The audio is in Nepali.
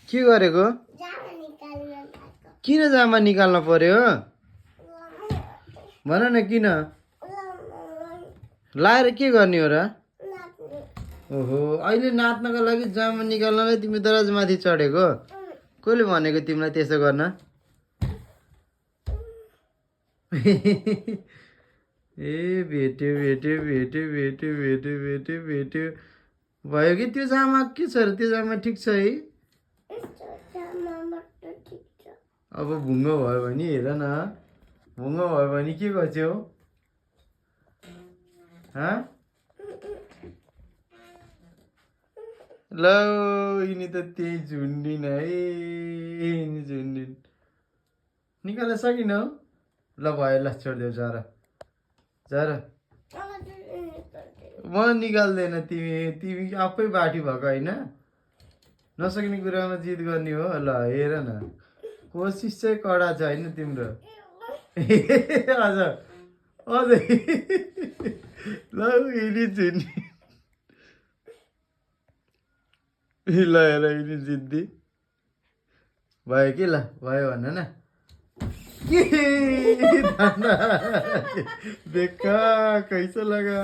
के गरेको? किन जामा निकाल्न पर्यो? भन न किन? लाएर के गर्ने हो र? ओहो, अहिले नाच्नको लागि जामा निकाल्नलाई तिमी दराजमाथि चढेको? कसले भनेको तिमीलाई त्यसो गर्न? ए भेट्यो भेट्यो भेट्यो भेट्यो भेट्यो भेट्यो भेट्यो भयो कि त्यो जामा के छ र? त्यो जामा ठिक छ है? अब भुङ्गो भयो भने हेर न, भुङ्गो भयो भने के गर्छौ? ल यिनी त त्यही झुन्डिन है, यिनी झुन्डिन निकाल्न सकिनौ? ल भयो, ल छोडिदेऊ, झर म निकाल्दैन। तिमी आफै बाटी भएको होइन? नसकिने कुरामा जिद गर्ने हो। ल हेर न, कोसिस चाहिँ कडा छ होइन तिम्रो? अझ ल यिनी झुन्डी, ल हेर यिनी जिद्दी भयो कि? ल भयो भन न। देखा कैसा लगा?